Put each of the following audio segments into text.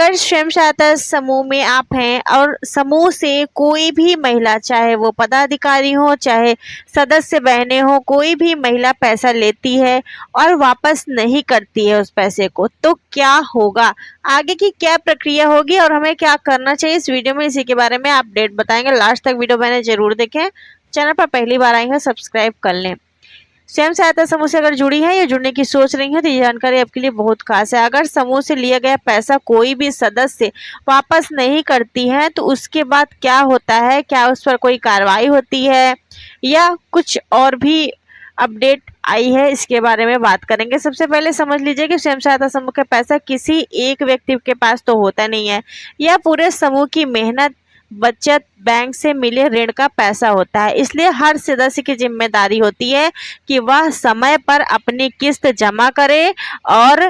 अगर स्वयं सहायता समूह में आप हैं और समूह से कोई भी महिला, चाहे वो पदाधिकारी हो चाहे सदस्य बहनें हो, कोई भी महिला पैसा लेती है और वापस नहीं करती है उस पैसे को, तो क्या होगा, आगे की क्या प्रक्रिया होगी और हमें क्या करना चाहिए, इस वीडियो में इसी के बारे में अपडेट बताएंगे। लास्ट तक वीडियो मैंने जरूर देखें। चैनल पर पहली बार आए हैं सब्सक्राइब कर लें। स्वयं सहायता समूह से अगर जुड़ी है या जुड़ने की सोच रही है तो ये जानकारी आपके लिए बहुत खास है। अगर समूह से लिया गया पैसा कोई भी सदस्य वापस नहीं करती है तो उसके बाद क्या होता है, क्या उस पर कोई कार्रवाई होती है या कुछ और भी अपडेट आई है, इसके बारे में बात करेंगे। सबसे पहले समझ लीजिए कि स्वयं सहायता समूह का पैसा किसी एक व्यक्ति के पास तो होता नहीं है, यह पूरे समूह की मेहनत, बचत, बैंक से मिले ऋण का पैसा होता है। इसलिए हर सदस्य की जिम्मेदारी होती है कि वह समय पर अपनी किस्त जमा करे और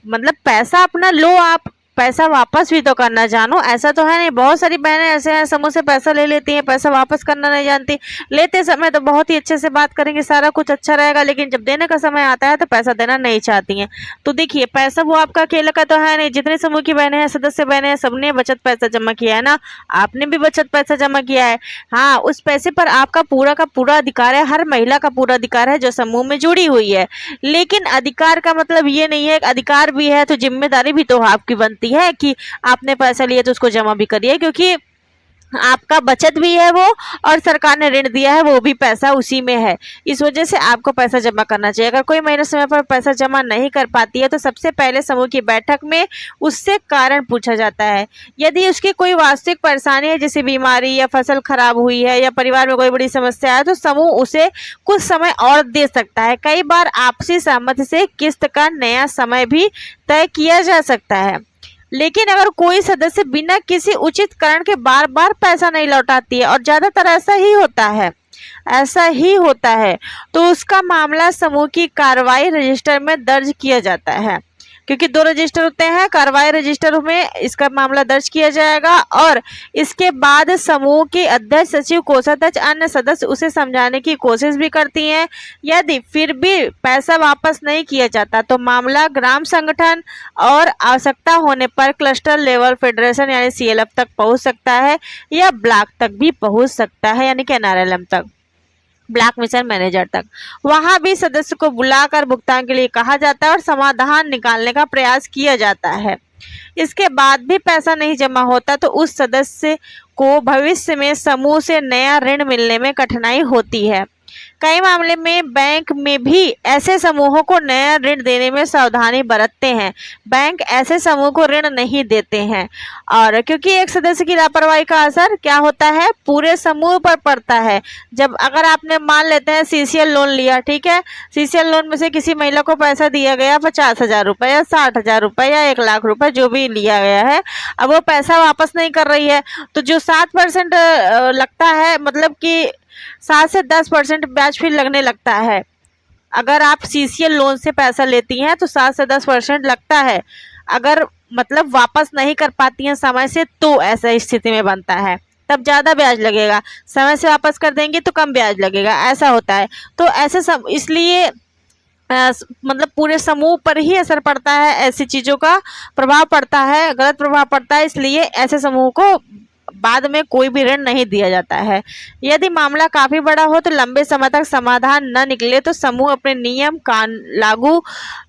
मतलब पैसा अपना लो, आप पैसा वापस भी तो करना जानो। ऐसा तो है नहीं, बहुत सारी बहनें ऐसे हैं समूह से पैसा ले लेती हैं, पैसा वापस करना नहीं जानती। लेते समय तो बहुत ही अच्छे से बात करेंगे, सारा कुछ अच्छा रहेगा, लेकिन जब देने का समय आता है तो पैसा देना नहीं चाहती हैं। तो देखिए, पैसा वो आपका अकेले का तो है नहीं, जितने समूह की बहनें हैं, सदस्य बहनें हैं, सबने बचत पैसा जमा किया है ना, आपने भी बचत पैसा जमा किया है। हाँ, उस पैसे पर आपका पूरा का पूरा अधिकार है, हर महिला का पूरा अधिकार है जो समूह में जुड़ी हुई है। लेकिन अधिकार का मतलब ये नहीं है, अधिकार भी है तो जिम्मेदारी भी तो आपकी बनती है कि आपने पैसा लिया तो उसको जमा भी करिए, क्योंकि आपका बचत भी है वो और सरकार ने ऋण दिया है वो भी पैसा उसी में है। इस वजह से आपको पैसा जमा करना चाहिए। अगर कोई महिला समय पर पैसा जमा नहीं कर पाती है तो सबसे पहले समूह की बैठक में उससे कारण पूछा जाता है। यदि उसकी कोई वास्तविक परेशानी है, जैसे बीमारी या फसल खराब हुई है या परिवार में कोई बड़ी समस्या है, तो समूह उसे कुछ समय और दे सकता है। कई बार आपसी सहमति से किस्त का नया समय भी तय किया जा सकता है। लेकिन अगर कोई सदस्य बिना किसी उचित कारण के बार बार पैसा नहीं लौटाती है, और ज्यादातर ऐसा ही होता है, तो उसका मामला समूह की कार्रवाई रजिस्टर में दर्ज किया जाता है। क्योंकि 2 रजिस्टर होते हैं, कार्रवाई रजिस्टर में इसका मामला दर्ज किया जाएगा और इसके बाद समूह के अध्यक्ष, सचिव, कोषाध्यक्ष, अन्य सदस्य उसे समझाने की कोशिश भी करती हैं। यदि फिर भी पैसा वापस नहीं किया जाता तो मामला ग्राम संगठन और आवश्यकता होने पर क्लस्टर लेवल फेडरेशन यानी CLF तक पहुंच सकता है या ब्लॉक तक भी पहुंच सकता है, यानी कि NRLM तक, ब्लॉक मिशन मैनेजर तक। वहां भी सदस्य को बुलाकर भुगतान के लिए कहा जाता है और समाधान निकालने का प्रयास किया जाता है। इसके बाद भी पैसा नहीं जमा होता तो उस सदस्य को भविष्य में समूह से नया ऋण मिलने में कठिनाई होती है। कई मामले में बैंक में भी ऐसे समूहों को नया ऋण देने में सावधानी बरतते हैं। बैंक ऐसे समूह को ऋण नहीं देते हैं, और क्योंकि एक सदस्य की लापरवाही का असर क्या होता है, पूरे समूह पर पड़ता है। जब अगर आपने मान लेते हैं CCL लोन लिया, ठीक है, CCL लोन में से किसी महिला को पैसा दिया गया 50,000 रुपये या 60,000 रुपये या 1 लाख रुपए, जो भी लिया गया है, अब वो पैसा वापस नहीं कर रही है, तो जो 7% लगता है, मतलब कि 7 से 10% ब्याज फिर लगने लगता है। अगर आप CCL लोन से पैसा लेती हैं तो 7 से 10% लगता है। अगर मतलब वापस नहीं कर पाती हैं समय से तो ऐसा स्थिति में बनता है, तब ज़्यादा ब्याज लगेगा। समय से वापस कर देंगे तो कम ब्याज लगेगा, ऐसा होता है। तो ऐसे सब इसलिए मतलब पूरे समूह पर ही असर पड़ता है, ऐसी चीज़ों का प्रभाव पड़ता है, गलत प्रभाव पड़ता है, इसलिए ऐसे समूह को बाद में कोई भी ऋण नहीं दिया जाता है। यदि मामला काफी बड़ा हो तो लंबे समय तक समाधान न निकले तो समूह अपने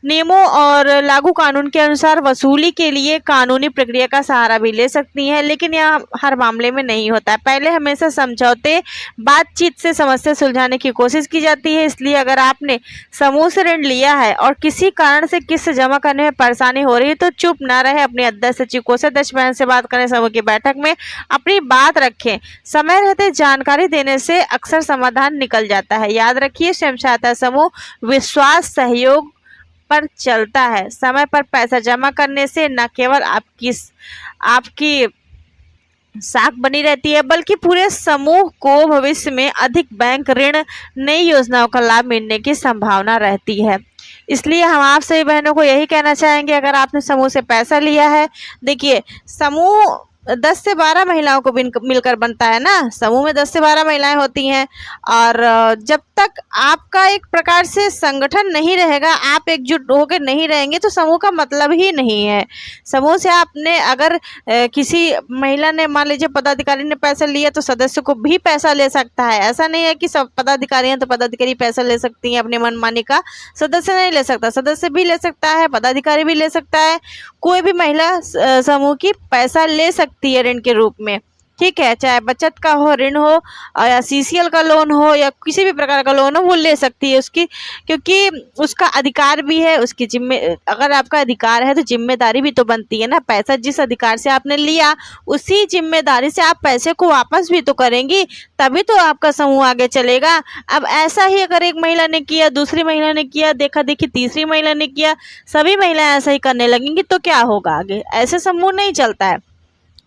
नियमों और लागू कानून के अनुसार वसूली के लिए कानूनी प्रक्रिया का सहारा भी ले सकती हैं, लेकिन यह हर मामले में नहीं होता है। पहले हमेशा समझौते, बातचीत से समस्या सुलझाने की कोशिश की जाती है। इसलिए अगर आपने समूह से ऋण लिया है और किसी कारण से किस्त जमा करने में परेशानी हो रही है तो चुप न रहे, अपने अध्यक्ष, सचिव, कोषाध्यक्ष बहन से बात करें, समूह की बैठक में अपनी बात रखें। समय रहते जानकारी देने से अक्सर समाधान निकल जाता है। याद रखिए, स्वयं सहायता समूह विश्वास, सहयोग पर चलता है। समय पर पैसा जमा करने से न केवल आपकी साख बनी रहती है, बल्कि पूरे समूह को भविष्य में अधिक बैंक ऋण, नई योजनाओं का लाभ मिलने की संभावना रहती है। इसलिए हम आप सभी बहनों को यही कहना चाहेंगे, अगर आपने समूह से पैसा लिया है, देखिए समूह 10 से 12 महिलाओं को मिलकर बनता है ना। समूह में 10 से 12 महिलाएं होती हैं। और जब तक आपका एक प्रकार से संगठन नहीं रहेगा, आप एकजुट होकर नहीं रहेंगे, तो समूह का मतलब ही नहीं है। समूह से आपने अगर किसी महिला ने, मान लीजिए पदाधिकारी ने पैसा लिया, तो सदस्य को भी पैसा ले सकता है। ऐसा नहीं है कि सब पदाधिकारी हैं तो पदाधिकारी पैसा ले सकती हैं अपने मनमानी का, सदस्य नहीं ले सकता। सदस्य भी ले सकता है, पदाधिकारी भी ले सकता है, कोई भी महिला समूह की पैसा ले सकती है ऋण के रूप में। ठीक है, चाहे बचत का हो, ऋण हो, या सीसीएल का लोन हो, या किसी भी प्रकार का लोन हो, वो ले सकती है उसकी, क्योंकि उसका अधिकार भी है। उसकी अगर आपका अधिकार है तो जिम्मेदारी भी तो बनती है ना। पैसा जिस अधिकार से आपने लिया, उसी जिम्मेदारी से आप पैसे को वापस भी तो करेंगी, तभी तो आपका समूह आगे चलेगा। अब ऐसा ही अगर एक महिला ने किया, दूसरी महिला ने किया, देखा देखी तीसरी महिला ने किया, सभी महिलाएं ऐसा ही करने लगेंगी, तो क्या होगा आगे? ऐसे समूह नहीं चलता है।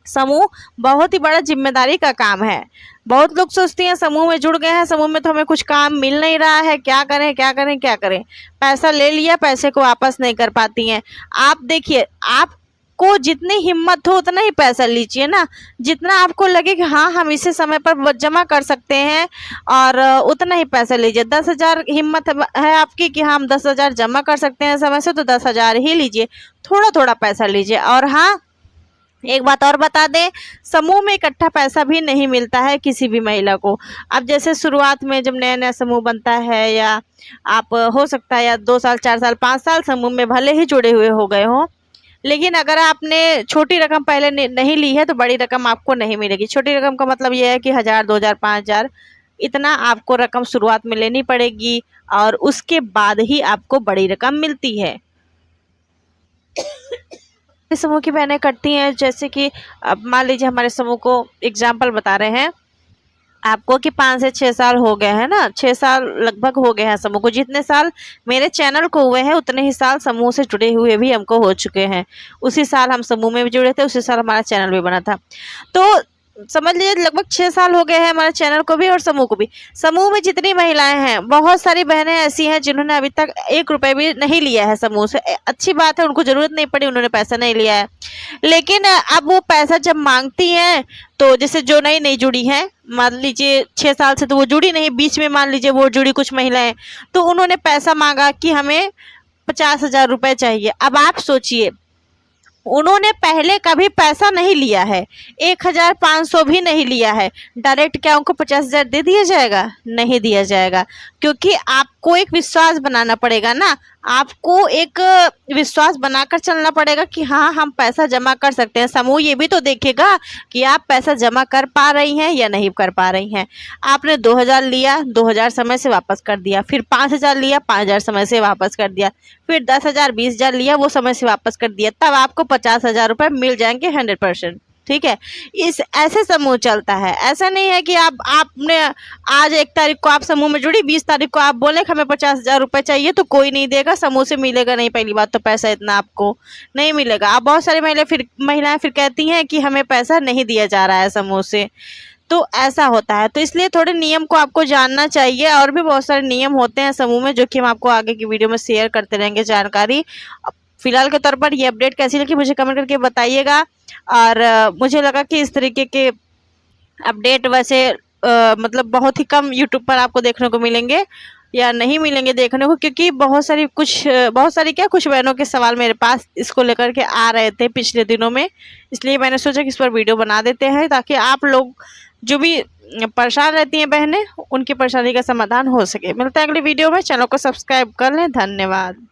समूह बहुत ही बड़ा जिम्मेदारी का काम है। बहुत लोग सोचते हैं समूह में जुड़ गए हैं, समूह में तो हमें कुछ काम मिल नहीं रहा है, क्या करें क्या करें क्या करें। पैसा ले लिया, पैसे को वापस नहीं कर पाती हैं। आप देखिए, आपको जितनी हिम्मत हो उतना ही पैसा लीजिए ना। जितना आपको लगे कि हाँ हम इसे समय पर जमा कर सकते हैं, और उतना ही पैसा लीजिए। 10,000 हिम्मत है आपकी कि हाँ हम 10,000 जमा कर सकते हैं समय से, तो 10,000 ही लीजिए, थोड़ा थोड़ा पैसा लीजिए। और हाँ, एक बात और बता दें, समूह में इकट्ठा पैसा भी नहीं मिलता है किसी भी महिला को। अब जैसे शुरुआत में जब नया नया समूह बनता है, या आप हो सकता है या 2 साल 4 साल 5 साल समूह में भले ही जुड़े हुए हो गए हों, लेकिन अगर आपने छोटी रकम पहले नहीं ली है तो बड़ी रकम आपको नहीं मिलेगी। छोटी रकम का मतलब ये है कि 1,000 2,000 5,000 इतना आपको रकम शुरुआत में लेनी पड़ेगी, और उसके बाद ही आपको बड़ी रकम मिलती है। समूह की बहनें करती हैं, जैसे कि अब मान लीजिए हमारे समूह को एग्जाम्पल बता रहे हैं आपको कि 5 से 6 साल हो गए हैं ना, 6 साल लगभग हो गए हैं समूह को। जितने साल मेरे चैनल को हुए हैं उतने ही साल समूह से जुड़े हुए भी हमको हो चुके हैं। उसी साल हम समूह में भी जुड़े थे, उसी साल हमारा चैनल भी बना था। तो समझ लीजिए लगभग 6 साल हो गए हैं हमारे चैनल को भी और समूह को भी। समूह में जितनी महिलाएं हैं, बहुत सारी बहनें ऐसी हैं जिन्होंने अभी तक 1 रुपए भी नहीं लिया है समूह से। अच्छी बात है, उनको जरूरत नहीं पड़ी, उन्होंने पैसा नहीं लिया है। लेकिन अब वो पैसा जब मांगती हैं, तो जैसे जो नई नहीं जुड़ी हैं, मान लीजिए 6 साल से तो वो जुड़ी नहीं, बीच में मान लीजिए वो जुड़ी कुछ महिलाएं, तो उन्होंने पैसा मांगा कि हमें 50,000 रुपए चाहिए। अब आप सोचिए, उन्होंने पहले कभी पैसा नहीं लिया है, 1,500 भी नहीं लिया है, डायरेक्ट क्या उनको 50,000 दे दिया जाएगा? नहीं दिया जाएगा, क्योंकि आपको एक विश्वास बनाना पड़ेगा ना। आपको एक विश्वास बनाकर चलना पड़ेगा कि हाँ हम पैसा जमा कर सकते हैं। समूह ये भी तो देखेगा कि आप पैसा जमा कर पा रही हैं या नहीं कर पा रही हैं। आपने 2,000 लिया, 2,000 समय से वापस कर दिया, फिर 5,000 लिया, 5,000 समय से वापस कर दिया, फिर 10,000 20,000 लिया, वो समय से वापस कर दिया, तब आपको 50,000 रुपये मिल जाएंगे 100%। ठीक है, इस ऐसे समूह चलता है। ऐसा नहीं है कि आपने आज 1 तारीख को आप समूह में जुड़ी, 20 तारीख को आप बोले कि हमें 50,000 रुपये चाहिए, तो कोई नहीं देगा, समूह से मिलेगा नहीं। पहली बात तो पैसा इतना आपको नहीं मिलेगा। अब बहुत सारी महिलाएं फिर कहती हैं कि हमें पैसा नहीं दिया जा रहा है समूह से, तो ऐसा होता है। तो इसलिए थोड़े नियम को आपको जानना चाहिए, और भी बहुत सारे नियम होते हैं समूह में, जो कि हम आपको आगे की वीडियो में शेयर करते रहेंगे जानकारी। फिलहाल के तौर पर ये अपडेट कैसी लगी मुझे कमेंट करके बताइएगा। और मुझे लगा कि इस तरीके के अपडेट वैसे मतलब बहुत ही कम यूट्यूब पर आपको देखने को मिलेंगे, या नहीं मिलेंगे देखने को, क्योंकि बहुत सारी कुछ बहनों के सवाल मेरे पास इसको लेकर के आ रहे थे पिछले दिनों में। इसलिए मैंने सोचा कि इस पर वीडियो बना देते हैं, ताकि आप लोग जो भी परेशान रहती हैं बहनें, उनकी परेशानी का समाधान हो सके। मिलते हैं अगली वीडियो में। चैनल को सब्सक्राइब कर लें। धन्यवाद।